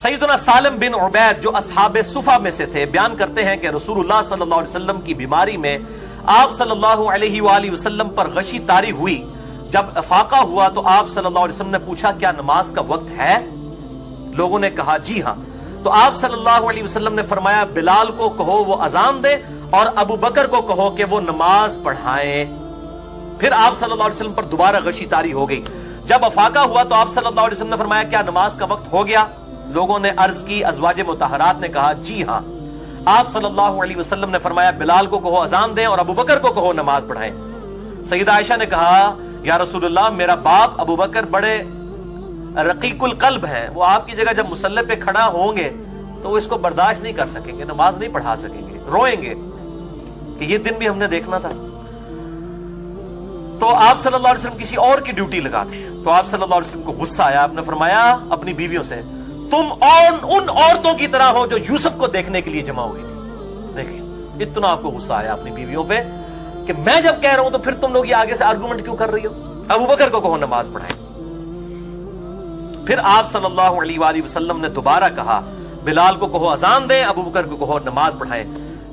سیدنا سالم بن عبید جو اصحاب صفا میں سے تھے بیان کرتے ہیں کہ رسول اللہ صلی اللہ علیہ وسلم کی بیماری میں آپ صلی اللہ علیہ وآلہ وسلم پر غشی طاری ہوئی. جب افاقہ ہوا تو آپ صلی اللہ علیہ وسلم نے پوچھا کیا نماز کا وقت ہے؟ لوگوں نے کہا جی ہاں. تو آپ صلی اللہ علیہ وسلم نے فرمایا بلال کو کہو وہ اذان دے اور ابو بکر کو کہو کہ وہ نماز پڑھائیں. پھر آپ صلی اللہ علیہ وسلم پر دوبارہ غشی طاری ہو گئی. جب افاقہ ہوا تو آپ صلی اللہ علیہ وسلم نے فرمایا کیا نماز کا وقت ہو گیا؟ لوگوں نے عرض کی، ازواج مطہرات نے کہا جی ہاں. آپ صلی اللہ علیہ وسلم نے فرمایا بلال کو کہو اذان دیں اور ابو بکر کو کہو نماز پڑھائیں. سیدہ عائشہ نے کہا یا رسول اللہ میرا باپ ابو بکر بڑے رقیق القلب ہیں، وہ آپ کی جگہ جب مصلی پہ کھڑا ہوں گے تو وہ اس کو برداشت نہیں کر سکیں گے، نماز نہیں پڑھا سکیں گے، روئیں گے کہ یہ دن بھی ہم نے دیکھنا تھا. تو آپ صلی اللہ علیہ وسلم کسی اور کی ڈیوٹی لگاتے ہیں. تو آپ صلی اللہ علیہ وسلم کو غصہ آیا. آپ نے فرمایا اپنی بیویوں سے تم اور ان عورتوں کی طرح ہو جو یوسف کو دیکھنے کے لیے جمع ہوئی تھی. دیکھیں اتنا آپ کو غصہ آیا اپنی بیویوں پہ کہ میں جب کہہ رہا ہوں تو پھر تم لوگ یہ آگے سے آرگومنٹ کیوں کر رہی ہو؟ ابو بکر کو کہو نماز پڑھائیں. پھر آپ صلی اللہ علیہ وآلہ وسلم نے دوبارہ کہا بلال کو کہو اذان دیں، ابو بکر کو کہو نماز پڑھائیں.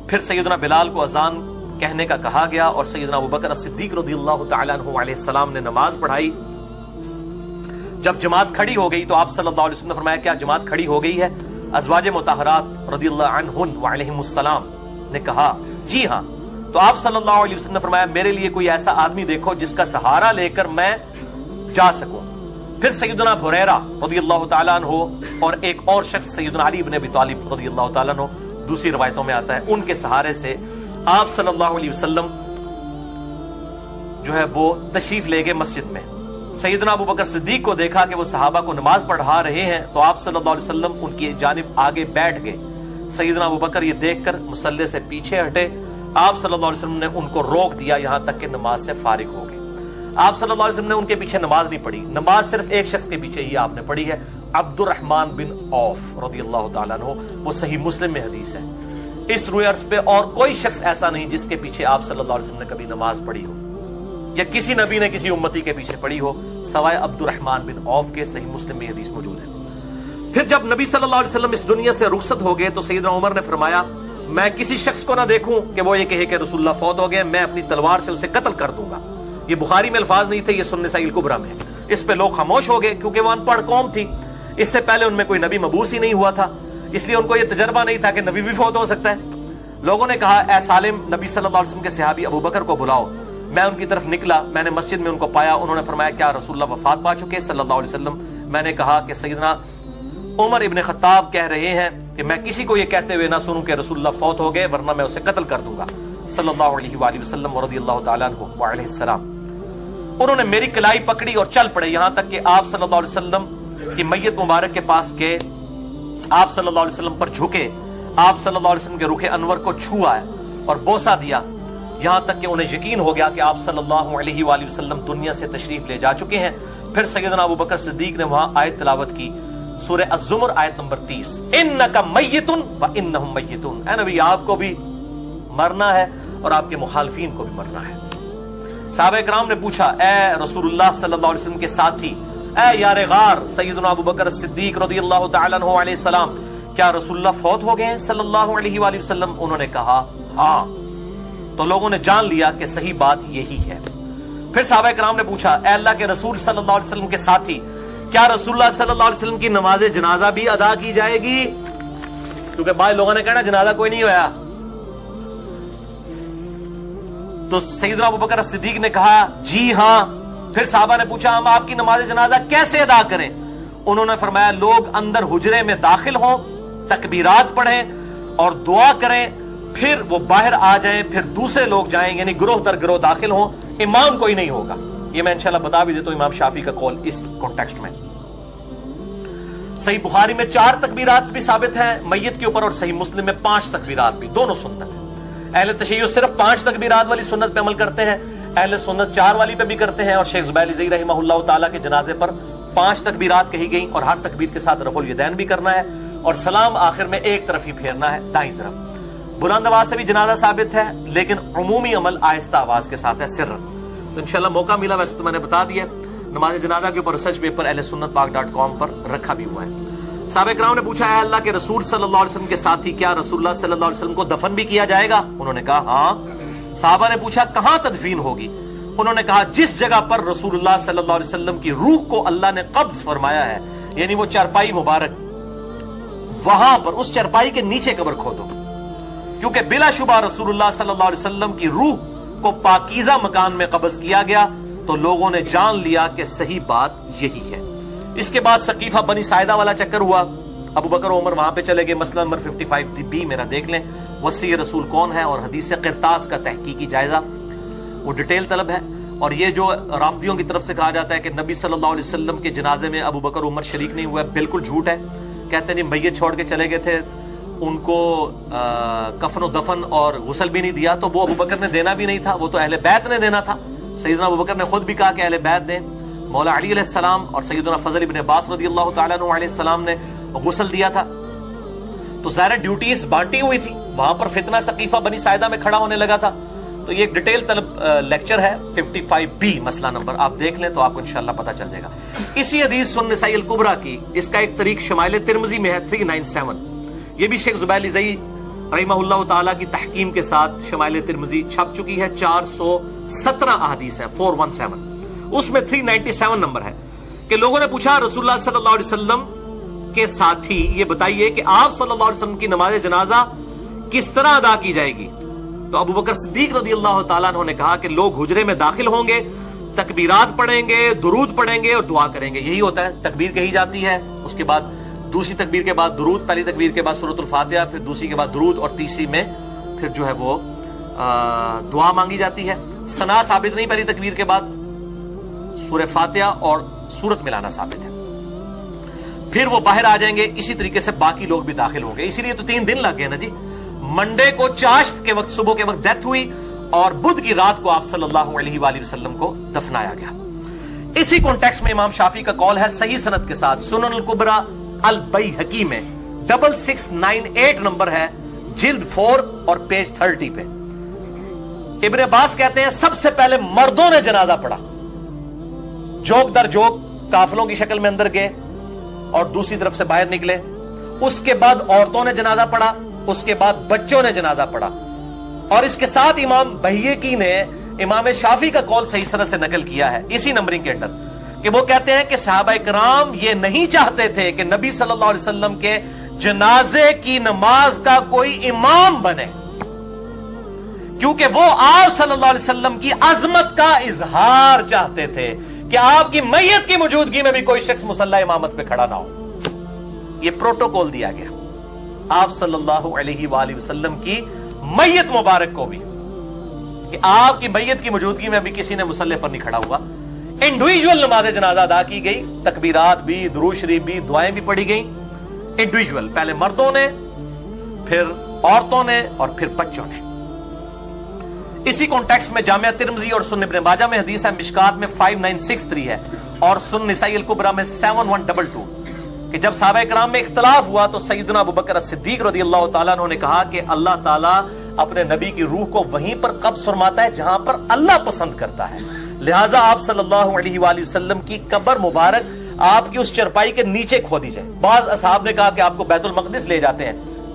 پھر سیدنا بلال کو اذان کہنے کا کہا گیا اور سیدنا ابو بکر صدیق رضی اللہ تعالیٰ عنہ علیہ السلام نے نماز پڑھائی. جب جماعت کھڑی ہو گئی تو آپ صلی اللہ علیہ وسلم نے فرمایا کیا جماعت کھڑی ہو گئی ہے؟ ازواج مطہرات رضی اللہ عنہن وعلیہم السلام نے کہا جی ہاں. تو آپ صلی اللہ علیہ وسلم نے فرمایا میرے لیے کوئی ایسا آدمی دیکھو جس کا سہارا لے کر میں جا سکوں. پھر سیدنا بریرہ رضی اللہ تعالیٰ عنہ اور ایک اور شخص سیدنا علی بن ابی طالب رضی اللہ تعالیٰ عنہ، دوسری روایتوں میں آتا ہے، ان کے سہارے سے آپ صلی اللہ علیہ وسلم جو ہے وہ تشریف لے گئے مسجد میں. سیدنا ابو بکر صدیق کو دیکھا کہ وہ صحابہ کو نماز پڑھا رہے ہیں تو آپ صلی اللہ علیہ وسلم ان کی جانب آگے بیٹھ گئے. سیدنا ابو بکر یہ دیکھ کر مصلی سے پیچھے ہٹے. آپ صلی اللہ علیہ وسلم نے ان کو روک دیا یہاں تک کہ نماز سے فارغ ہو گئے. آپ صلی اللہ علیہ وسلم نے ان کے پیچھے نماز نہیں پڑھی، نماز صرف ایک شخص کے پیچھے ہی آپ نے پڑھی ہے، عبد الرحمن بن عوف رضی اللہ تعالیٰ عنہ. وہ صحیح مسلم میں حدیث ہے. اس روئے عرض پہ اور کوئی شخص ایسا نہیں جس کے پیچھے آپ صلی اللہ علیہ وسلم نے کبھی نماز پڑھی ہو یا کسی نبی نے کسی امتی کے پیچھے پڑھی ہو سوائے عبد الرحمن بن عوف کے. صحیح مسلم میں حدیث موجود ہے. پھر جب نبی صلی اللہ علیہ وسلم اس دنیا سے رخصت ہو گئے تو سیدنا عمر نے فرمایا میں کسی شخص کو نہ دیکھوں کہ وہ یہ کہے کہ رسول اللہ فوت ہو گئے، میں اپنی تلوار سے اسے قتل کر دوں گا. یہ بخاری میں الفاظ نہیں تھے، یہ سنن نسائی الکبریٰ میں. اس پہ لوگ خاموش ہو گئے کیونکہ وہ ان پڑھ قوم تھی. اس سے پہلے ان میں کوئی نبی مبعوث ہی نہیں ہوا تھا، اس لیے ان کو یہ تجربہ نہیں تھا کہ نبی بھی فوت ہو سکتا ہے. لوگوں نے کہا اے سالم نبی صلی اللہ علیہ وسلم کے صحابی ابو بکر کو بلاؤ. میں ان کی طرف نکلا، میں نے مسجد میں ان کو پایا. انہوں نے فرمایا کیا رسول اللہ وفات پا چکے صلی اللہ علیہ وسلم؟ میں نے کہا کہ سیدنا عمر ابن خطاب کہہ رہے ہیں کہ میں کسی کو یہ کہتے ہوئے نہ سنوں کہ رسول اللہ فوت ہو گئے ورنہ میں اسے قتل کر دوں گا صلی اللہ علیہ وآلہ وسلم ورضی اللہ تعالیٰ عنہ وعلیہ السلام. انہوں نے میری کلائی پکڑی اور چل پڑے یہاں تک کہ آپ صلی اللہ علیہ وسلم کی میت مبارک کے پاس گئے. آپ صلی اللہ علیہ وسلم پر جھکے، آپ صلی اللہ علیہ وسلم کے رخ انور کو چھوا اور بوسہ دیا، یہاں تک کہ انہیں یقین ہو گیا کہ آپ صلی اللہ علیہ وآلہ وسلم دنیا سے تشریف لے جا چکے ہیں. پھر سیدنا ابو بکر صدیق نے وہاں آیت تلاوت کی، سورہ الزمر آیت نمبر 30، انک میت وانہم میتون. اے نبی آپ کو بھی مرنا ہے اور آپ کے مخالفین کو بھی مرنا ہے. صحابہ کرام نے پوچھا اے رسول اللہ صلی اللہ علیہ وسلم کے ساتھی، اے یار غار سیدنا ابو بکر صدیق رضی اللہ تعالیٰ عنہ علیہ السلام، کیا رسول اللہ فوت ہو گئے ہیں صلی اللہ علیہ وآلہ وسلم؟ انہوں نے کہا ہاں. تو لوگوں نے جان لیا کہ صحیح بات یہی ہے. پھر صحابہ کرام نے پوچھا اے اللہ کے رسول صلی اللہ علیہ وسلم کے ساتھی، کیا رسول اللہ صلی اللہ علیہ وسلم کی نماز جنازہ بھی ادا کی جائے گی؟ کیونکہ بعض لوگوں نے کہنا جنازہ کوئی نہیں ہوا. تو سیدنا ابو بکر صدیق نے کہا جی ہاں. پھر صحابہ نے پوچھا ہم آپ کی نماز جنازہ کیسے ادا کریں؟ انہوں نے فرمایا لوگ اندر حجرے میں داخل ہوں، تکبیرات پڑھیں اور دعا کریں، پھر وہ باہر آ جائیں، پھر دوسرے لوگ جائیں، یعنی گروہ در گروہ داخل ہوں، امام کوئی نہیں ہوگا. یہ میں انشاءاللہ بتا بھی دیتا ہوں امام شافعی کا قول اس کانٹیکسٹ میں. صحیح بخاری میں 4 تکبیرات بھی ثابت ہیں میت کے اوپر اور صحیح مسلم میں 5 تکبیرات بھی، دونوں سنت ہیں. اہل تشیع صرف 5 تکبیرات والی سنت پہ عمل کرتے ہیں، اہل سنت 4 والی پہ بھی کرتے ہیں. اور شیخ زبیر علی رحمہ اللہ تعالیٰ کے جنازے پر 5 تکبیرات کہی گئی اور ہر تکبیر کے ساتھ رفع الیدین بھی کرنا ہے اور سلام آخر میں ایک طرف ہی پھیرنا ہے، دائیں طرف. بلند آواز سے بھی جنازہ ثابت ہے لیکن عمومی عمل آہستہ آواز کے ساتھ ہے، سرن. تو انشاءاللہ موقع ملا، ویسے تو میں نے بتا دیا نماز جنازہ کے اوپر ریسرچ پیپر اہل سنت پاک .com پر رکھا بھی ہوا ہے. صحابہ کرام نے پوچھا اے اللہ کے رسول صلی اللہ علیہ وسلم کے ساتھی کیا رسول اللہ صلی اللہ علیہ وسلم کو دفن بھی کیا جائے گا؟ انہوں نے کہا ہاں۔ صحابہ نے پوچھا کہاں تدفین ہوگی؟ انہوں نے کہا جس جگہ پر رسول اللہ صلی اللہ علیہ وسلم کی روح کو اللہ نے قبض فرمایا ہے، یعنی وہ چارپائی مبارک، وہاں پر اس چارپائی کے نیچے قبر کھودو، کیونکہ بلا شبہ رسول اللہ صلی اللہ علیہ وسلم کی روح کو پاکیزہ مکان میں قبض کیا گیا۔ تو لوگوں نے جان لیا کہ صحیح بات یہی ہے۔ اس کے بعد ثقیفہ بنی ساعدہ والا چکر ہوا، ابو بکر و عمر وہاں پہ چلے گئے۔ مسئلہ نمبر 55B میرا دیکھ لیں، وصی رسول کون ہے اور حدیث قرطاس کا تحقیقی جائزہ، وہ ڈیٹیل طلب ہے۔ اور یہ جو رافضیوں کی طرف سے کہا جاتا ہے کہ نبی صلی اللہ علیہ وسلم کے جنازے میں ابو بکر و عمر شریک نہیں ہوا ہے، بالکل جھوٹ ہے۔ کہتے ہیں میت چھوڑ کے چلے گئے تھے، ان کو کفن و دفن اور غسل بھی نہیں دیا، تو وہ ابو بکر نے دینا بھی نہیں تھا، وہ تو اہل بیت نے دینا تھا۔ سیدنا ابو بکر نے خود بھی کہا کہ اہل بیت دیں۔ مولا علی علیہ السلام اور سیدنا فضل ابن عباس رضی اللہ تعالیٰ عنہ علیہ السلام نے غسل دیا تھا۔ تو ظاہر ڈیوٹیز بانٹی ہوئی تھی، وہاں پر فتنہ ثقیفہ بنی ساعدہ میں کھڑا ہونے لگا تھا۔ تو یہ ایک ڈیٹیل طلب لیکچر ہے 55B مسئلہ نمبر، آپ دیکھ لیں تو آپ کو انشاءاللہ پتہ چل جائے گا۔ اسی حدیث سنن نسائی الکبریٰ کی اس کا ایک طریق شمائل ترمذی میں ہے 397، یہ بھی شیخ زبیر زئی رحمہ اللہ تعالیٰ کی تحکیم کے ساتھ شمائل ترمذی چھپ چکی ہے، 417 احادیث ہیں 417، اس میں 397 نمبر ہے کہ لوگوں نے پوچھا رسول اللہ صلی اللہ علیہ وسلم کے ساتھی یہ بتائیے کہ آپ صلی اللہ علیہ وسلم کی نماز جنازہ کس طرح ادا کی جائے گی؟ تو ابو بکر صدیق رضی اللہ تعالیٰ عنہ نے کہا کہ لوگ حجرے میں داخل ہوں گے، تکبیرات پڑھیں گے، درود پڑھیں گے اور دعا کریں گے۔ یہی ہوتا ہے، تکبیر کہی جاتی ہے، اس کے بعد دوسری تکبیر کے بعد درود، پہلی تکبیر کے بعد سورۃ الفاتحہ، پھر دوسری کے بعد درود، اور تیسری میں پھر جو ہے وہ دعا مانگی جاتی ہے۔ ثنا ثابت نہیں، پہلی تکبیر کے بعد سورہ فاتحہ اور سورت ملانا ثابت ہے۔ پھر وہ باہر آ جائیں گے، اسی طریقے سے باقی لوگ بھی داخل ہوں گے۔ اسی لیے تو 3 دن لگ گئے نا جی۔ منڈے کو چاشت کے وقت صبح کے وقت ڈیتھ ہوئی، اور بدھ کی رات کو آپ صلی اللہ علیہ وآلہ وسلم کو دفنایا گیا۔ اسی کانٹیکسٹ میں امام شافعی کا قول ہے صحیح سند کے ساتھ، سنن الکبریٰ البیہقی میں 6698 نمبر ہے، جلد 4 اور پیج 30 پہ۔ ابن عباس کہتے ہیں سب سے پہلے مردوں نے جنازہ پڑھا، جوک در جوک قافلوں کی شکل میں اندر گئے اور دوسری طرف سے باہر نکلے۔ اس کے بعد عورتوں نے جنازہ پڑھا، اس کے بعد بچوں نے جنازہ پڑھا۔ اور اس کے ساتھ امام بیہقی نے امام شافعی کا قول صحیح سند سے نقل کیا ہے اسی نمبرنگ کے اندر، کہ وہ کہتے ہیں کہ صحابہ کرام یہ نہیں چاہتے تھے کہ نبی صلی اللہ علیہ وسلم کے جنازے کی نماز کا کوئی امام بنے، کیونکہ وہ آپ صلی اللہ علیہ وسلم کی عظمت کا اظہار چاہتے تھے کہ آپ کی میت کی موجودگی میں بھی کوئی شخص مصلی امامت پہ کھڑا نہ ہو۔ یہ پروٹوکول دیا گیا آپ صلی اللہ علیہ وآلہ وسلم کی میت مبارک کو بھی، کہ آپ کی میت کی موجودگی میں بھی کسی نے مصلی پر نہیں کھڑا ہوا۔ انڈیویجول نماز جنازہ ادا کی گئی، تکبیرات بھی، درود شریف بھی، دعائیں بھی پڑھی گئیں انڈیویجول، پہلے مردوں نے، پھر عورتوں نے، اور پھر بچوں نے۔ اسی کانٹیکسٹ میں جامعہ ترمذی اور سنن ابن ماجہ میں حدیث ہے، مشکات میں 5963 ہے، اور سنن نسائی الکبریٰ میں 7122، کہ جب صحابہ کرام میں اختلاف ہوا تو سیدنا ابو بکر صدیق رضی اللہ تعالیٰ عنہ نے کہا کہ اللہ تعالیٰ اپنے نبی کی روح کو وہیں پر قبض فرماتا ہے جہاں پر اللہ پسند کرتا ہے، لہٰذا آپ صلی اللہ علیہ وآلہ وسلم کی قبر مبارک آپ کی اس چرپائی کے نیچے کھودی جائے۔ بعض اصحاب نے کہا کہ آپ کو بیت المقدس لے جاتے ہیں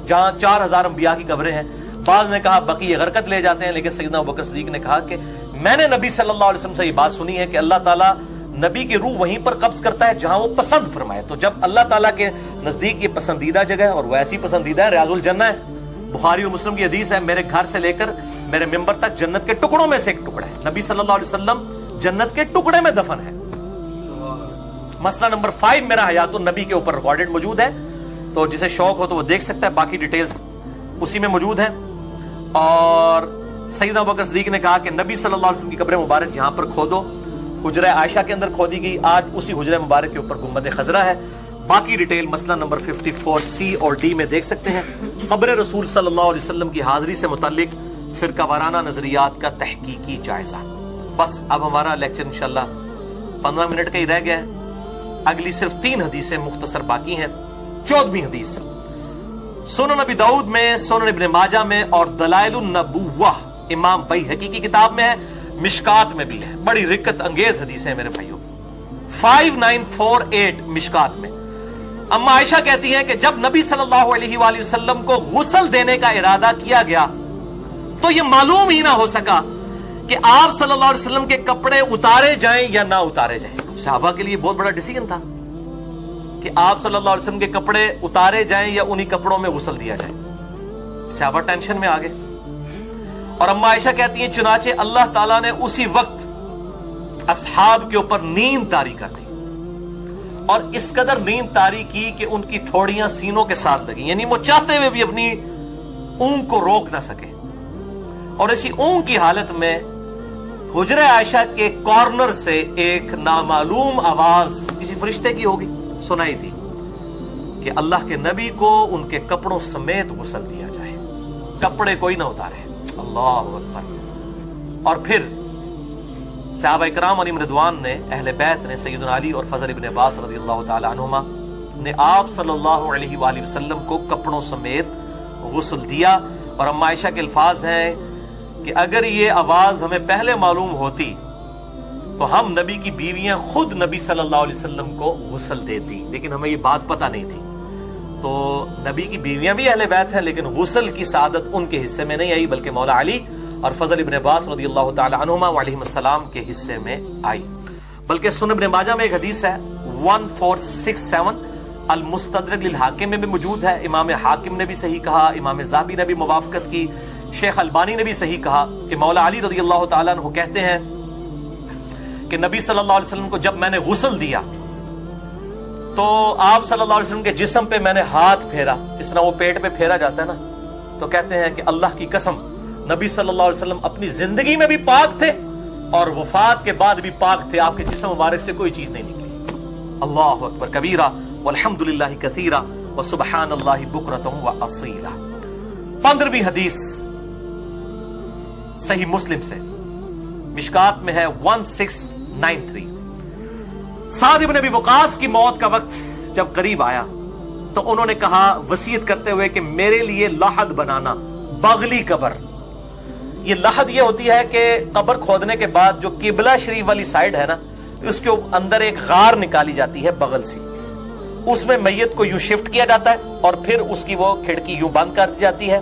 جہاں 4000 انبیاء کی قبریں ہیں، بعض نے کہا بقیع غرقت لے جاتے ہیں، لیکن سیدنا ابو بکر صدیق نے کہا کہ میں نے نبی صلی اللہ علیہ وسلم سے یہ بات سنی ہے کہ اللہ تعالیٰ نبی کی روح وہیں پر قبض کرتا ہے جہاں وہ پسند فرمائے۔ تو جب اللہ تعالیٰ کے نزدیک یہ پسندیدہ جگہ ہے، اور وہ ایسی پسندیدہ ہے، ریاض الجنہ ہے، بخاری اور مسلم کی حدیث ہے، میرے گھر سے لے کر میرے ممبر تک جنت کے ٹکڑوں میں سے ایک ٹکڑا ہے، نبی صلی اللہ علیہ وسلم جنت کے ٹکڑے میں دفن ہے۔ مسئلہ نمبر 5 میرا حیات النبی کے اوپر ریکارڈڈ موجود ہے، تو جسے شوق ہو تو وہ دیکھ سکتا ہے، باقی ڈیٹیلز اسی میں موجود ہیں۔ اور سیدنا ابو بکر صدیق نے کہا کہ نبی صلی اللہ علیہ وسلم کی قبر مبارک یہاں پر کھودو، حجرہ عائشہ کے اندر کھودی گئی، آج اسی حجرہ مبارک کے اوپر گنبد خضرا ہے۔ باقی ڈیٹیل مسئلہ نمبر 54C اور D میں دیکھ سکتے ہیں۔ قبر رسول صلی اللہ علیہ وسلم کی حاضری سے متعلق فرقہ وارانہ نظریات کا تحقیقی جائزہ۔ بس اب ہمارا لیکچر انشاءاللہ 15 منٹ کا ہی رہ گیا ہے، اگلی صرف 3 حدیثیں مختصر باقی ہیں۔ 14ویں حدیث سنن نبی داؤد میں، سنن ابن ماجہ میں، اور دلائل النبوہ امام بیہقی کی کتاب میں ہے، مشکات میں بھی ہے۔ بڑی رکت انگیز حدیث ہے میرے بھائیوں۔ 5948 مشکات میں اما عائشہ کہتی ہیں کہ جب نبی صلی اللہ علیہ وآلہ وسلم کو غسل دینے کا ارادہ کیا گیا تو یہ معلوم ہی نہ ہو سکا کہ آپ صلی اللہ علیہ وسلم کے کپڑے اتارے جائیں یا نہ اتارے جائیں. صحابہ کے لیے بہت بڑا ڈیسیژن تھا کہ آپ صلی اللہ علیہ وسلم کے کپڑے اتارے جائیں یا انہی کپڑوں میں غسل دیا جائے. صحابہ ٹینشن میں آگے. اور اما عائشہ کہتی ہیں چنانچہ اللہ تعالیٰ نے اسی وقت اصحاب کے اوپر نیند طاری کر دی اور اس قدر نیند طاری کی کہ ان کی ٹھوڑیاں سینوں کے ساتھ لگیں, یعنی وہ چاہتے ہوئے بھی اپنی اونگ کو روک نہ سکے. اور اسی اونگ کی حالت میں حجرہ عائشہ کے کارنر سے ایک نامعلوم آواز کسی فرشتے کی ہوگی سنائی تھی کہ اللہ کے نبی کو ان کے کپڑوں سمیت غسل دیا جائے, کپڑے کوئی نہ اتارے. اللہ اکبر. اور پھر صحابہ اکرام علیہم رضوان نے, اہل بیت نے, سیدنا علی اور فضل ابن عباس رضی اللہ تعالی عنہما نے آپ صلی اللہ علیہ وآلہ وسلم کو کپڑوں سمیت غسل دیا. اور اما عائشہ کے الفاظ ہیں کہ اگر یہ آواز ہمیں پہلے معلوم ہوتی تو ہم نبی کی بیویاں خود نبی صلی اللہ علیہ وسلم کو غسل دیتی, لیکن ہمیں یہ بات پتہ نہیں تھی. تو نبی کی بیویاں بھی اہل بیت ہیں لیکن غسل کی سعادت ان کے حصے میں نہیں آئی بلکہ مولا علی اور فضل ابن عباس رضی اللہ تعالی عنہما علیہم السلام کے حصے میں آئی. بلکہ سنن ابن ماجہ میں ایک حدیث ہے 1467 المستدرک للحاکم میں بھی موجود ہے. امام حاکم نے بھی صحیح کہا, امام ذہبی نے بھی موافقت کی, شیخ البانی نے بھی صحیح کہا کہ مولا علی رضی اللہ تعالیٰ عنہ کہتے ہیں کہ نبی صلی اللہ علیہ وسلم کو جب میں نے غسل دیا تو آپ صلی اللہ علیہ وسلم کے جسم پہ میں نے ہاتھ پھیرا, جس طرح وہ پیٹ پہ پھیرا جاتا ہے نا, تو کہتے ہیں کہ اللہ کی قسم نبی صلی اللہ علیہ وسلم اپنی زندگی میں بھی پاک تھے اور وفات کے بعد بھی پاک تھے, آپ کے جسم مبارک سے کوئی چیز نہیں نکلی. اللہ اکبر کبیرہ والحمد للہ کثیرہ وسبحان اللہ بکرۃ واصیلا. 15ویں حدیث صحیح مسلم سے, مشکات میں ہے 1693. سعد ابن ابی وقاص کی موت کا وقت جب قریب آیا تو انہوں نے کہا وصیت کرتے ہوئے کہ میرے لیے لحد بنانا, بغلی قبر. یہ لحد یہ ہوتی ہے کہ قبر کھودنے کے بعد جو قبلہ شریف والی سائیڈ ہے نا, اس کے اندر ایک غار نکالی جاتی ہے بغل سی, اس میں میت کو یوں شفٹ کیا جاتا ہے اور پھر اس کی وہ کھڑکی یوں بند کر دی جاتی ہے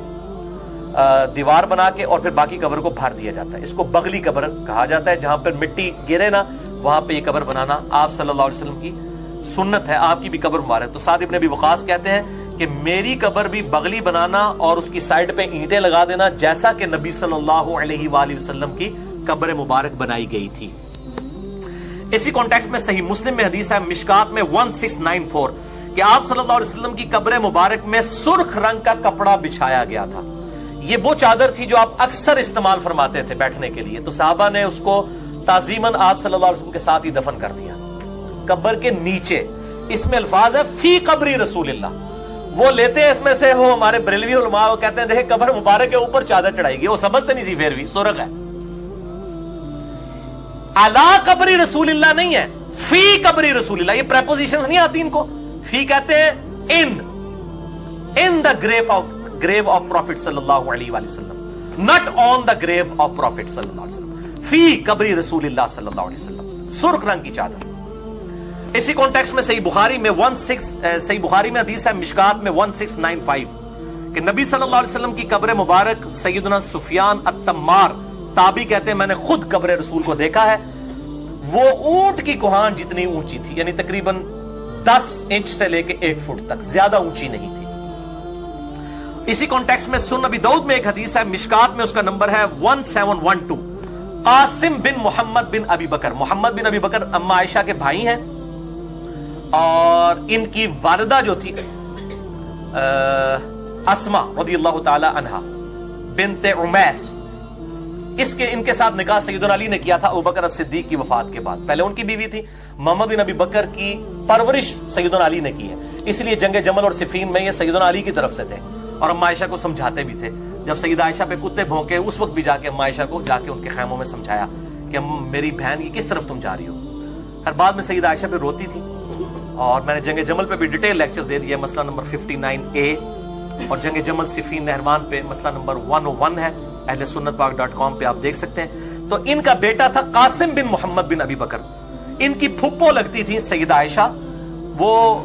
دیوار بنا کے, اور پھر باقی قبر کو بھر دیا جاتا ہے. اس کو بغلی قبر کہا جاتا ہے. جہاں پر مٹی گرے نا وہاں پہ یہ قبر بنانا آپ صلی اللہ علیہ وسلم کی سنت ہے, آپ کی بھی قبر مبارک. تو سعد ابن ابی وقاص کہتے ہیں کہ میری قبر بھی بغلی بنانا اور اس کی سائیڈ پہ اینٹیں لگا دینا جیسا کہ نبی صلی اللہ علیہ وآلہ وسلم کی قبر مبارک بنائی گئی تھی. اسی کانٹیکسٹ میں صحیح مسلم میں حدیث ہے مشکات میں 1694 کہ آپ صلی اللہ علیہ وسلم کی قبر مبارک میں سرخ رنگ کا کپڑا بچھایا گیا تھا. یہ وہ چادر تھی جو آپ اکثر استعمال فرماتے تھے بیٹھنے کے لیے, تو صحابہ نے اس کو تعظیماً آپ صلی اللہ علیہ وسلم کے ساتھ ہی دفن کر دیا قبر کے نیچے. اس میں الفاظ ہے فی قبری رسول اللہ, وہ لیتے ہیں اس میں سے, وہ ہمارے بریلوی علماء وہ کہتے ہیں دیکھیں قبر مبارک کے اوپر چادر چڑھائی گئی, وہ سمجھتے نہیں تھی پھر بھی سرخ ہے. علی قبری رسول اللہ نہیں ہے, فی قبری رسول اللہ. یہ پریپوزیشنز نہیں آتی ان کو, فی کہتے ہیں ان دا grave of Prophet صلی اللہ علیہ وآلہ وسلم, not on the grave of Prophet صلی اللہ علیہ وسلم, فی قبری رسول اللہ صلی اللہ علیہ وسلم, سرخ رنگ کی چادر. اسی کانٹیکسٹ میں صحیح بخاری میں صحیح بخاری میں حدیث ہے مشکات میں 1695 کہ نبی صلی اللہ علیہ وسلم کی قبر مبارک سیدنا سفیان التمار تابعی کہتے ہیں میں نے خود قبر رسول کو دیکھا ہے, وہ اونٹ کی کوہان جتنی اونچی تھی, یعنی تقریباً 10 انچ سے لے کے 1 فٹ تک, زیادہ اونچی نہیں تھی. اسی کانٹیکسٹ میں سنن ابی داؤد میں ایک حدیث ہے مشکات میں اس کا نمبر ہے 1712 قاسم بن محمد بن ابی بکر. محمد بن ابی بکر اما عائشہ کے بھائی ہیں اور ان کی والدہ جو تھی اسما رضی اللہ تعالی عنہا بنت عمیس, ان کے ساتھ نکاح سیدنا علی نے کیا تھا ابوبکر الصدیق کی وفات کے بعد. پہلے ان کی بیوی تھی. محمد بن ابی بکر کی پرورش سیدنا علی نے کی ہے, اس لیے جنگ جمل اور صفین میں یہ سیدنا علی کی طرف سے تھے اور اما عائشہ کو سمجھاتے بھی تھے. جب سیدہ عائشہ پہ کتے بھونکے اس وقت بھی جا کے اما عائشہ کو جا کے ان کے خیموں میں سمجھایا کہ میری بہن کی کس طرف تم جا رہی ہو. ہر بعد میں سیدہ عائشہ پہ روتی تھی اور میں نے جنگ جمل پہ بھی ڈیٹیل لیکچر دے دیا, مسئلہ نمبر 59A, اور جنگ جمل صفین نہروان پہ مسئلہ نمبر 101 ہے, اہل سنت پاک.com پہ آپ دیکھ سکتے ہیں. تو ان کا بیٹا تھا قاسم بن محمد بن ابی بکر, ان کی پھپھو لگتی تھی سیدہ عائشہ, وہ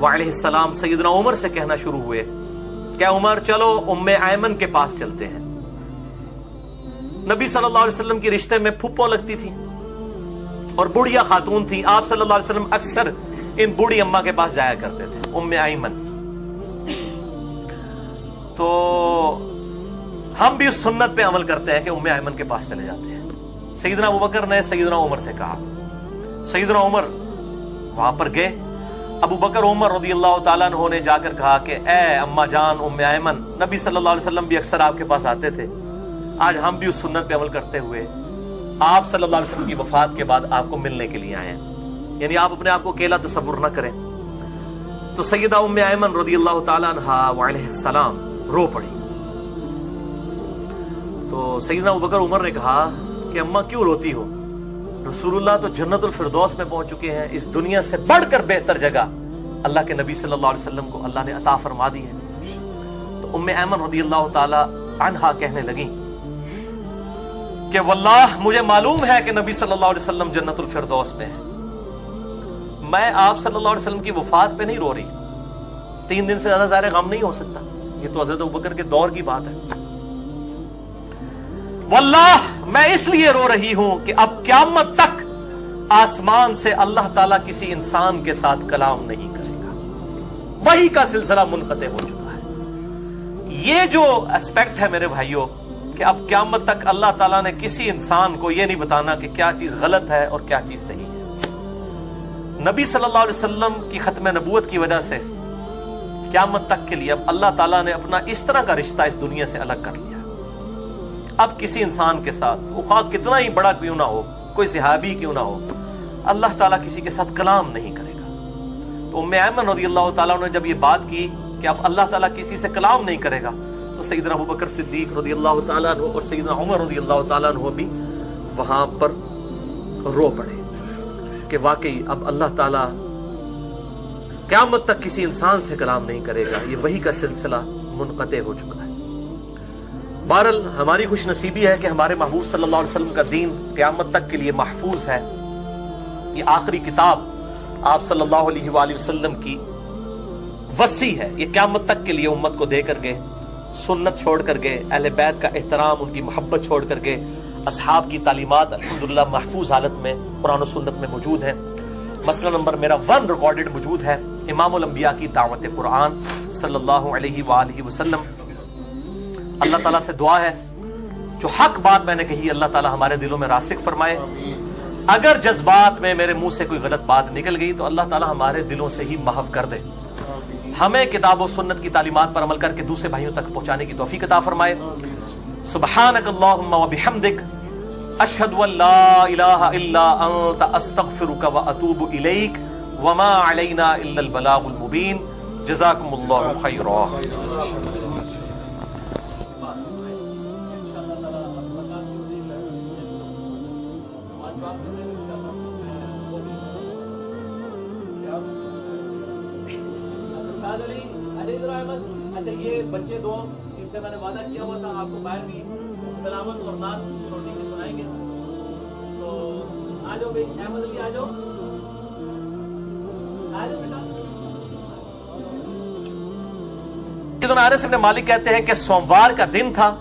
وعلیہ السلام سیدنا عمر سے کہنا شروع ہوئے کہ عمر چلو ام ایمن کے پاس چلتے ہیں. نبی صلی اللہ علیہ وسلم کی رشتے میں پھپھو لگتی تھی اور بڑھیا خاتون تھی. آپ صلی اللہ علیہ وسلم اکثر ان بوڑھی اماں کے پاس جایا کرتے تھے, ام ایمن. تو ہم بھی اس سنت پہ عمل کرتے ہیں کہ ام ایمن کے پاس چلے جاتے ہیں. سیدنا ابوبکر نے سیدنا عمر سے کہا. سیدنا عمر وہاں پر گئے. ابو بکر عمر رضی اللہ تعالیٰ عنہ نے جا کر کہا کہ اے اما جان ام ایمن, نبی صلی اللہ علیہ وسلم بھی اکثر آپ کے پاس آتے تھے, آج ہم بھی اس سنت پہ عمل کرتے ہوئے آپ صلی اللہ علیہ وسلم کی وفات کے بعد آپ کو ملنے کے لیے آئے ہیں, یعنی آپ اپنے آپ کو اکیلا تصور نہ کریں. تو سیدہ ام ایمن رضی اللہ تعالیٰ عنہا وعلیہ السلام رو پڑی. تو سیدنا ابوبکر عمر نے کہا کہ اماں کیوں روتی ہو؟ رسول اللہ تو جنت الفردوس میں پہنچ چکے ہیں, اس دنیا سے بڑھ کر بہتر جگہ اللہ کے نبی صلی اللہ علیہ وسلم کو اللہ نے عطا فرما دی ہے. تو ام ایمن رضی اللہ تعالی عنہا کہنے لگی کہ واللہ مجھے معلوم ہے کہ نبی صلی اللہ علیہ وسلم جنت الفردوس میں ہے, میں آپ صلی اللہ علیہ وسلم کی وفات پہ نہیں رو رہی, 3 دن سے زیادہ ظاہر غم نہیں ہو سکتا, یہ تو حضرت ابوبکر کے دور کی بات ہے. واللہ میں اس لیے رو رہی ہوں کہ اب قیامت تک آسمان سے اللہ تعالیٰ کسی انسان کے ساتھ کلام نہیں کرے گا, وحی کا سلسلہ منقطع ہو چکا ہے. یہ جو اسپیکٹ ہے میرے بھائیوں کہ اب قیامت تک اللہ تعالیٰ نے کسی انسان کو یہ نہیں بتانا کہ کیا چیز غلط ہے اور کیا چیز صحیح ہے. نبی صلی اللہ علیہ وسلم کی ختم نبوت کی وجہ سے قیامت تک کے لیے اب اللہ تعالیٰ نے اپنا اس طرح کا رشتہ اس دنیا سے الگ کر لیا. اب کسی انسان کے ساتھ وہ خواہ کتنا ہی بڑا کیوں نہ ہو, کوئی صحابی کیوں نہ ہو, اللہ تعالیٰ کسی کے ساتھ کلام نہیں کرے گا. تو ام ایمن رضی اللہ تعالیٰ نے جب یہ بات کی کہ اب اللہ تعالیٰ کسی سے کلام نہیں کرے گا, تو سیدنا ابوبکر صدیق رضی اللہ تعالیٰ عنہ اور سیدنا عمر رضی اللہ تعالیٰ عنہ بھی وہاں پر رو پڑے کہ واقعی اب اللہ تعالیٰ قیامت تک کسی انسان سے کلام نہیں کرے گا, یہ وحی کا سلسلہ منقطع ہو چکا ہے. بہرحال ہماری خوش نصیبی ہے کہ ہمارے محبوب صلی اللہ علیہ وسلم کا دین قیامت تک کے لیے محفوظ ہے. یہ آخری کتاب آپ صلی اللہ علیہ وآلہ وسلم کی وصی ہے, یہ قیامت تک کے لیے امت کو دے کر گئے, سنت چھوڑ کر گئے, اہل بیت کا احترام, ان کی محبت چھوڑ کر گئے. اصحاب کی تعلیمات الحمدللہ محفوظ حالت میں قرآن و سنت میں موجود ہیں. مسئلہ نمبر میرا 1 ریکارڈڈ موجود ہے, امام الانبیاء کی دعوت قرآن صلی اللہ علیہ وآلہ وسلم. اللہ تعالیٰ سے دعا ہے جو حق بات میں نے کہی اللہ تعالیٰ ہمارے دلوں میں راسخ فرمائے. اگر جذبات میں میرے منہ سے کوئی غلط بات نکل گئی تو اللہ تعالیٰ ہمارے دلوں سے ہی محو کر دے. ہمیں کتاب و سنت کی تعلیمات پر عمل کر کے دوسرے بھائیوں تک پہنچانے کی توفیق عطا فرمائے. سبحانک اللہم و بحمدک اشہد ان لا الہ الا انت استغفرک و اتوب الیک وما علینا الا البلاغ المبین. جزاکم اللہ خیرا. اچھا یہ بچے دو ان سے میں نے وعدہ کیا ہوا تھا آپ کو باہر بھی تلاوت اور نعت چھوٹی سی سنائیں گے, تو آ جاؤ بھائی, احمد علی آ جاؤ, آ جاؤ بیٹا. سیدنا انس بن مالک کہتے ہیں کہ سوموار کا دن تھا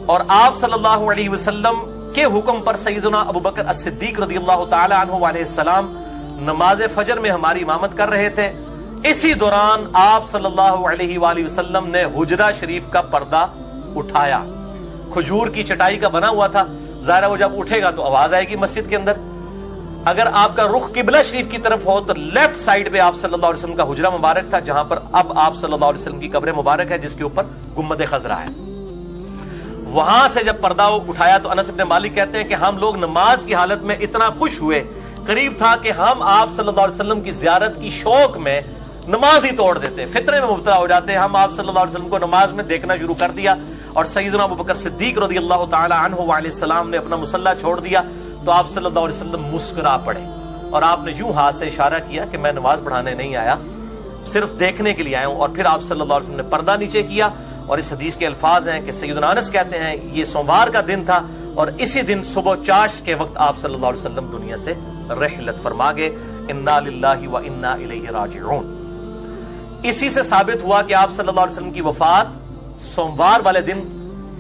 اور آپ صلی اللہ علیہ وسلم کے حکم پر سیدنا ابوبکر الصدیق رضی اللہ تعالی عنہ علیہ السلام نماز فجر میں ہماری امامت کر رہے تھے. اسی دوران آپ صلی اللہ علیہ وآلہ وسلم نے حجرہ شریف کا پردہ اٹھایا. کھجور کی چٹائی کا بنا ہوا تھا, ظاہر ہے وہ جب اٹھے گا تو آواز آئے گی مسجد کے اندر. اگر آپ کا رخ قبلہ شریف کی طرف ہو تو لیفٹ سائیڈ پہ آپ صلی اللہ علیہ وسلم کا حجرہ مبارک تھا, جہاں پر اب آپ صلی اللہ علیہ وسلم کی قبر مبارک ہے جس کے اوپر گنبد خضرا ہے. وہاں سے جب پردہ اٹھایا تو انس بن مالک کہتے ہیں کہ ہم لوگ نماز کی حالت میں اتنا خوش ہوئے, قریب تھا کہ ہم آپ صلی اللہ علیہ وسلم کی زیارت کی شوق میں نماز ہی توڑ دیتے, فطرے میں مبتلا ہو جاتے. ہم آپ صلی اللہ علیہ وسلم کو نماز میں دیکھنا شروع کر دیا اور سیدنا ابوبکر صدیق رضی اللہ تعالی عنہ وعلیہ السلام نے اپنا مصلی چھوڑ دیا تو آپ صلی اللہ علیہ وسلم مسکرا پڑے اور آپ نے یوں ہاتھ سے اشارہ کیا کہ میں نماز پڑھانے نہیں آیا, صرف دیکھنے کے لیے آیا ہوں. اور پھر آپ صلی اللہ علیہ وسلم نے پردہ نیچے کیا اور اس حدیث کے الفاظ ہیں کہ سیدنا انس کہتے ہیں یہ سوموار کا دن تھا اور اسی دن صبح چاشت کے وقت آپ صلی اللہ علیہ وسلم دنیا سے رحلت فرما گئے. انا للہ و انا الیہ راجعون. اسی سے ثابت ہوا کہ آپ صلی اللہ علیہ وسلم کی وفات سوموار والے دن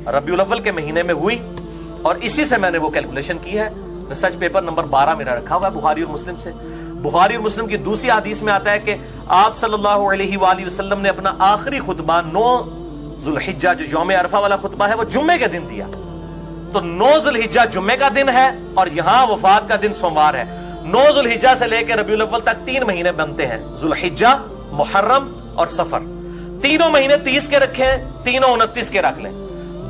ربیع الاول کے مہینے میں ہوئی، اور اسی سے میں نے وہ کیلکولیشن کی ہے۔ ریسرچ پیپر نمبر 12 میرا رکھا ہوا ہے بخاری اور مسلم سے۔ بخاری اور مسلم کی دوسری حدیث میں آتا ہے کہ آپ صلی اللہ علیہ وآلہ وسلم نے اپنا آخری خطبہ 9 ذوالحجہ جو یوم عرفہ والا خطبہ ہے وہ جمعے کے دن دیا۔ تو 9 ذوالحجہ جمعے کا دن ہے اور یہاں وفات کا دن سوموار ہے۔ 9 ذوالحجہ سے لے کے ربیع الاول تک 3 مہینے بنتے ہیں، ذوالحجہ، محرم اور سفر۔ تینوں مہینے 30 کے رکھے ہیں، تینوں 29 کے رکھ لیں۔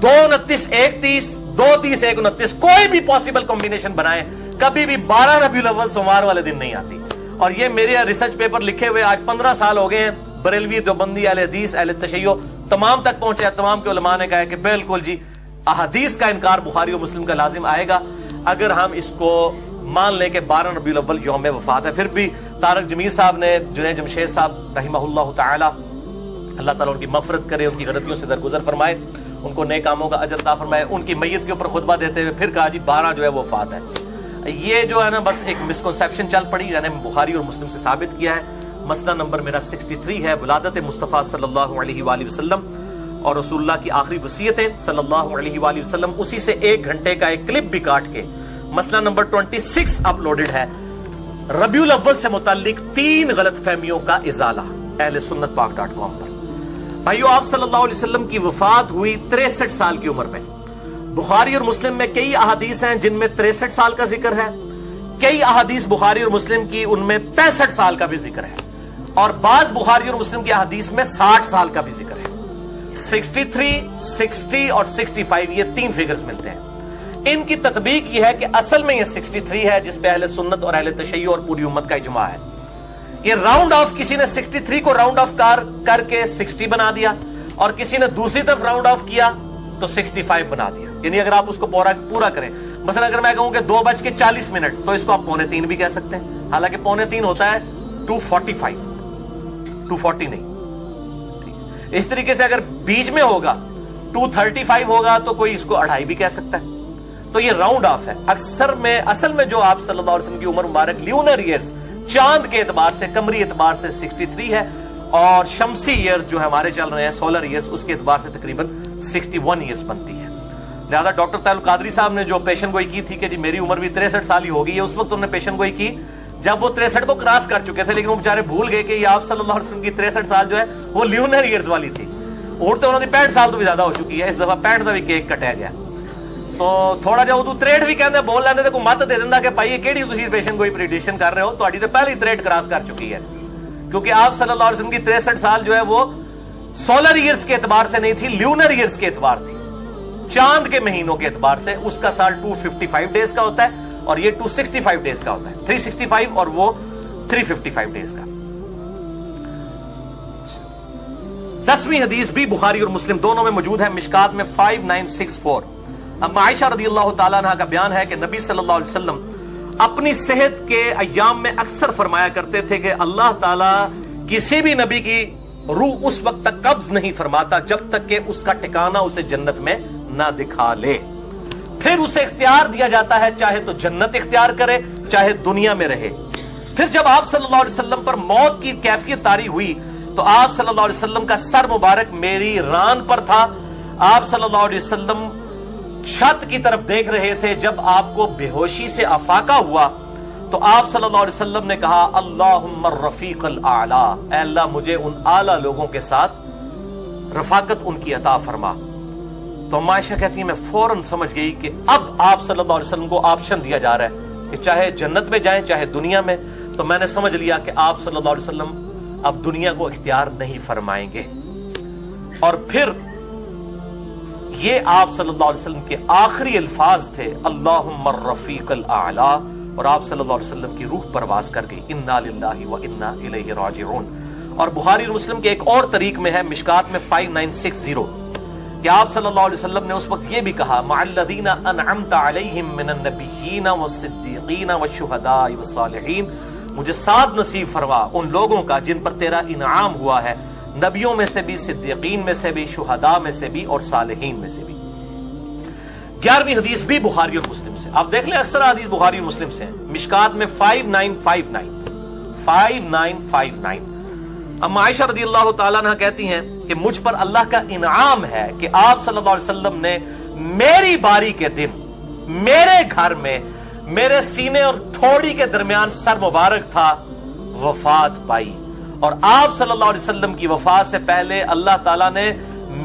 2 29 1 30، 2 30 1 29، کوئی بھی پاسبل کمبینیشن بنائیں، کبھی بھی 12 ربیع الاول سوموار والے دن نہیں آتی۔ اور یہ میرے ریسرچ پیپر لکھے ہوئے آج 15 سال ہو گئے ہیں، بریلوی، دیوبندی، اہل حدیث، اہل تشیع تمام تک پہنچے ہیں۔ تمام کے علماء نے کہا ہے کہ بالکل جی احادیث کا انکار بخاری اور مسلم کا لازم آئے گا اگر ہم اس کو مان لیں کہ 12 ربیع الاول یوم وفات ہے۔ پھر بھی طارق جمیل صاحب نے، جنید جمشید صاحب رحمہ اللہ تعالی، اللہ تعالیٰ ان کی مغفرت کرے، ان کی غلطیوں سے درگزر فرمائے، ان کو نیک کاموں کا اجر عطا فرمائے، ان کی میت کے اوپر خطبہ دیتے ہوئے پھر کہا جی 12 جو ہے وہ وفات ہے۔ یہ جو ہے نا بس ایک مسکنسیپشن چل پڑی، یعنی بخاری اور مسلم سے ثابت کیا ہے۔ مسئلہ نمبر میرا 63 ہے، ولادت مصطفیٰ صلی اللہ علیہ وآلہ وسلم اور رسول اللہ کی آخری وصیتیں صلی اللہ علیہ وآلہ وسلم، اسی سے 1 گھنٹے کا ایک کلپ بھی کاٹ کے مسئلہ نمبر 26 اپلوڈڈ ہے۔ ربیع الاول سے متعلق 3 غلط فہمیوں کا ازالہ اہل سنت پاک.com پر۔ بھائیو، آپ صلی اللہ علیہ وسلم کی وفات ہوئی 63 سال کی عمر میں۔ بخاری اور مسلم میں کئی احادیث ہیں جن میں 63 سال کا ذکر ہے، کئی احادیث بخاری اور مسلم کی ان میں 65 سال کا بھی ذکر ہے، اور بعض بخاری اور مسلم کی احادیث میں 60 سال کا بھی ذکر ہے۔ 63، 60 اور 65 یہ 3 فگرز ملتے ہیں۔ ان کی تطبیق یہ ہے کہ اصل میں یہ 63 ہے جس پہ اہل سنت اور اہل تشیع اور پوری امت کا اجماع ہے۔ یہ راؤنڈ آف، کسی نے 63 کو راؤنڈ آف کر کے 60 بنا دیا، اور کسی نے دوسری طرف راؤنڈ آف کیا تو 65 بنا دیا۔ یعنی اگر آپ اس کو پورا کریں، مثلا اگر میں کہوں کہ 2:40 تو اس کو آپ 2:45 بھی کہہ سکتے ہیں، حالانکہ 2:45 ہوتا ہے 2:45، 2:40 نہیں۔ اس طریقے سے اگر بیچ میں ہوگا 2:35 ہوگا تو کوئی اس کو 2:30 بھی کہہ سکتا ہے۔ تو یہ راؤنڈ آف ہے۔ اصل میں جو آپ صلی اللہ علیہ وسلم کی عمر مبارک لیونر ایئرز چاند کے اعتبار سے، قمری اعتبار سے 63 ہے، اور شمسی ایئرز جو ہمارے چل رہے ہیں سولر ایئرز، اس کے اعتبار سے تقریباً 61 ایئرز بنتی ہے۔ لہذا ڈاکٹر طاہر القادری صاحب نے جو پیشن گوئی کی تھی کہ جی میری عمر بھی 63 سال ہی ہوگی، اس وقت انہوں نے پیشن گوئی کی جب وہ 63 کو کراس کر چکے تھے، لیکن وہ بیچارے بھول گئے کہ یہ آپ صلی اللہ علیہ وسلم کی 63 سال جو ہے وہ لیونر ایئرز والی تھی۔ اڑتے انہوں نے 65 سال تو بھی زیادہ ہو چکی ہے، اس دفعہ 65 کا بھی کیک کٹیا گیا۔ تو تھوڑا جا اردو 63 بھی کہندے بول لیندے تے کوئی مت دے دیندا کہ بھائی یہ کیڑی تسی پیشن کوئی پریڈکشن کر رہے ہو، تہاڈی تے پہلے ہی 63 کراس کر چکی ہے، کیونکہ آپ صلی اللہ علیہ وسلم کی 63 سال جو ہے وہ سولر ایئرز کے اعتبار سے نہیں تھی، لیونر ایئرز کے اعتبار تھی، چاند کے مہینوں کے اعتبار سے۔ اس کا سال 255 ڈیز کا ہوتا ہے اور یہ 265 ڈیز کا ہوتا ہے، 365 اور وہ 355 ڈیز کا۔ 10ویں حدیث بھی بخاری اور مسلم دونوں میں موجود ہے، مشکات میں 5964۔ اب عائشہ رضی اللہ تعالیٰ عنہ کا بیان ہے کہ نبی صلی اللہ علیہ وسلم اپنی صحت کے ایام میں اکثر فرمایا کرتے تھے کہ اللہ تعالیٰ کسی بھی نبی کی روح اس وقت تک قبض نہیں فرماتا جب تک کہ اس کا ٹھکانہ اسے جنت میں نہ دکھا لے، پھر اسے اختیار دیا جاتا ہے چاہے تو جنت اختیار کرے چاہے دنیا میں رہے۔ پھر جب آپ صلی اللہ علیہ وسلم پر موت کی کیفیت طاری ہوئی تو آپ صلی اللہ علیہ وسلم کا سر مبارک میری ران پر تھا۔ آپ صلی اللہ علیہ وسلم چھت کی طرف دیکھ رہے تھے، جب آپ کو بے ہوشی سے افاقہ ہوا تو آپ صلی اللہ علیہ وسلم نے کہا اللہم الرفیق الاعلی، اے اللہ مجھے ان اعلیٰ لوگوں کے ساتھ رفاقت ان کی عطا فرما۔ تو عائشہ کہتی ہیں میں فوراً سمجھ گئی کہ اب آپ صلی اللہ علیہ وسلم کو آپشن دیا جا رہا ہے کہ چاہے جنت میں جائیں چاہے دنیا میں۔ تو میں نے سمجھ لیا کہ آپ صلی اللہ علیہ وسلم اب دنیا کو اختیار نہیں فرمائیں گے، اور پھر یہ آپ صلی اللہ علیہ وسلم کے آخری الفاظ تھے اللہم الرفیق الاعلی، اور آپ صلی اللہ علیہ وسلم کی روح پرواز کر گئی، انا للہ و انا الیہ راجعون۔ اور بخاری اور مسلم کے ایک اور طریق میں ہے، مشکات میں 5960، کہ آپ صلی اللہ علیہ وسلم نے اس وقت یہ بھی کہا مع الذین انعمت علیہم من النبیین والصدیقین والشہداء والصالحین، مجھے سعادت نصیب فرما ان لوگوں کا جن پر تیرا انعام ہوا ہے، نبیوں میں سے بھی، صدیقین میں سے بھی، شہداء میں سے بھی اور صالحین میں سے بھی۔ 11ویں حدیث بھی بخاری اور مسلم سے، آپ دیکھ لیں اکثر حدیث بخاری اور مسلم سے ہیں، مشکات میں 5959۔ اما عائشہ رضی اللہ تعالیٰ عنہ کہتی ہیں کہ مجھ پر اللہ کا انعام ہے کہ آپ صلی اللہ علیہ وسلم نے میری باری کے دن میرے گھر میں میرے سینے اور تھوڑی کے درمیان سر مبارک تھا، وفات پائی، اور آپ صلی اللہ علیہ وسلم کی وفات سے پہلے اللہ تعالیٰ نے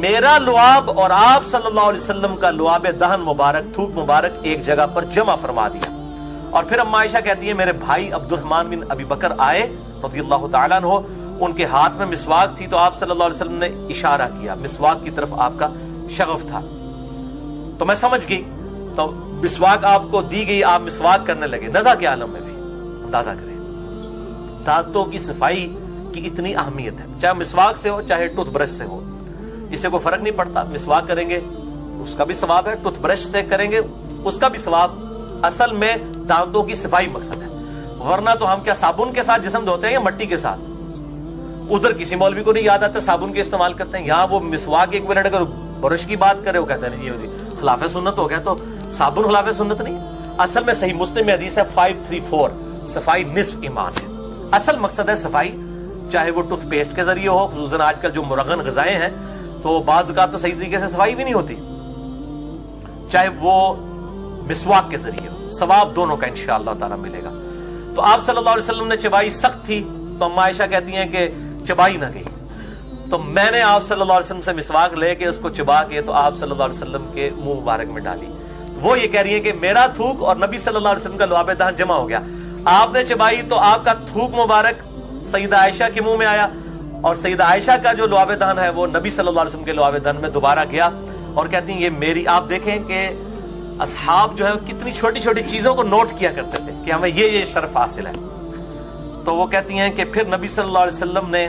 میرا لعاب اور آپ صلی اللہ علیہ وسلم کا لعاب دہن مبارک، تھوک مبارک ایک جگہ پر جمع فرما دیا۔ اور پھر اما عائشہ کہتی ہے میرے بھائی عبد الرحمن بن ابی بکر آئے رضی اللہ تعالیٰ عنہ، ان کے ہاتھ میں مسواک تھی تو آپ صلی اللہ علیہ وسلم نے اشارہ کیا، مسواک کی طرف آپ کا شغف تھا، تو میں سمجھ گئی، تو مسواک آپ کو دی گئی، آپ مسواک کرنے لگے۔ نزا کے عالم میں بھی اندازہ کریں دانتوں کی صفائی کی اتنی اہمیت ہے، چاہے مسواک سے ہو چاہے ٹوتھ برش سے ہو، اسے کوئی فرق نہیں پڑتا، مسواک کریں گے اس کا بھی ثواب ہے، ٹوتھ برش سے کریں گے اس کا بھی ثواب، اصل میں دانتوں کی صفائی مقصد ہے، ورنہ تو ہم کیا صابن کے ساتھ جسم دھوتے ہیں یا مٹی کے ساتھ؟ ادھر کسی مولوی کو نہیں یاد آتا صابن کے استعمال کرتے ہیں، یہاں وہ مسواک ایک منٹ اگر برش کی بات کرے وہ کہتے ہیں یہ جی خلاف سنت ہو گیا، تو صابن خلاف سنت نہیں، اصل میں صحیح مسلم میں حدیث ہے 534 صفائی نصف ایمان ہے، اصل مقصد ہے صفائی، چاہے وہ ٹوتھ پیسٹ کے ذریعے ہو، خصوصاً آج کل جو مرغن غذائیں ہیں تو بعض اوقات تو صحیح طریقے سے صفائی بھی نہیں ہوتی، چاہے وہ مسواک کے ذریعے ہو، ثواب دونوں کا انشاءاللہ تعالی ملے گا۔ تو آپ صلی اللہ علیہ وسلم نے چبائی سخت تھی تو اما عائشہ کہتی ہیں کہ چبائی نہ گئی، تو میں نے آپ صلی اللہ علیہ وسلم سے مسواک لے کے اس کو چبا کے تو آپ صلی اللہ علیہ وسلم کے منہ مبارک میں ڈالی، وہ یہ کہہ رہی ہیں کہ میرا تھوک اور نبی صلی اللہ علیہ وسلم کا لعاب دہن جمع ہو گیا، آپ نے چبائی تو آپ کا تھوک مبارک سیدہ عائشہ کے منہ میں آیا، اور سیدہ عائشہ کا جو لعاب دہن ہے وہ نبی صلی اللہ علیہ وسلم کے لعاب دہن میں دوبارہ گیا، اور کہتی ہیں یہ میری، آپ دیکھیں کہ اصحاب جو ہے کتنی چھوٹی چھوٹی چیزوں کو نوٹ کیا کرتے تھے کہ ہمیں یہ شرف حاصل ہے۔ تو وہ کہتی ہیں کہ پھر نبی صلی اللہ علیہ وسلم نے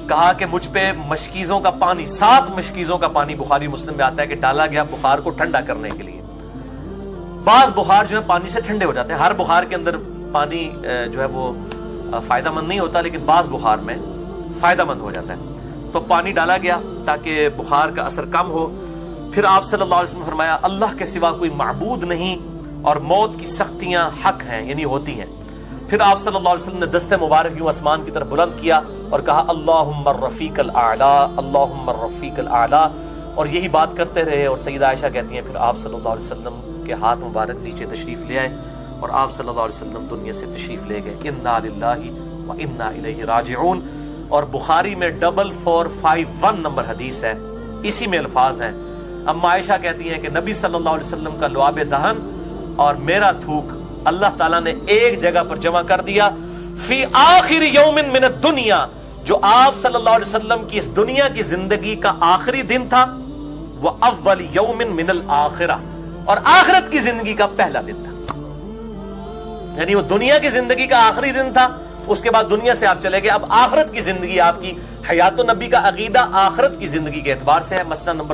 کہا کہ مجھ پہ مشکیزوں کا پانی، 7 مشکیزوں کا پانی بخاری مسلم میں آتا ہے کہ ڈالا گیا بخار کو ٹھنڈا کرنے کے لیے۔ بعض بخار جو ہے پانی سے ٹھنڈے ہو جاتے ہیں، ہر بخار کے اندر پانی جو ہے وہ فائدہ مند نہیں ہوتا، لیکن بعض بخار میں فائدہ مند ہو جاتا ہے، تو پانی ڈالا گیا تاکہ بخار کا اثر کم ہو۔ پھر آپ صلی اللہ علیہ وسلم نے فرمایا اللہ کے سوا کوئی معبود نہیں اور موت کی سختیاں حق ہیں، یعنی ہوتی ہیں۔ پھر آپ صلی اللہ علیہ وسلم نے دست مبارک یوں آسمان کی طرف بلند کیا اور کہا اللہم الرفیق الاعلی، اللہم الرفیق الاعلی، اور یہی بات کرتے رہے۔ اور سیدہ عائشہ کہتی ہیں پھر آپ صلی اللہ علیہ وسلم کے ہاتھ مبارک نیچے تشریف لے آئے اور آپ صلی اللہ علیہ وسلم دنیا سے تشریف لے گئے۔ انا للہ و انا الیہ راجعون، اور بخاری میں 4451 نمبر حدیث ہے، اسی میں الفاظ ہیں۔ اما عائشہ کہتی ہیں کہ نبی صلی اللہ علیہ وسلم کا لعاب دہن اور میرا تھوک اللہ تعالیٰ نے ایک جگہ پر جمع کر دیا، فی آخر یوم من الدنیا، جو آپ صلی اللہ علیہ وسلم کی اس دنیا کی زندگی کا آخری دن تھا، وہ اول یوم من الآخرہ، اور آخرت کی زندگی کا پہلا دن تھا، یعنی وہ دنیا کی زندگی کا آخری دن تھا، اس کے بعد دنیا سے آپ چلے گئے، اب آخرت کی زندگی آپ کی، حیات النبی کا عقیدہ آخرت کی زندگی کے اعتبار سے ہے۔ مسئلہ نمبر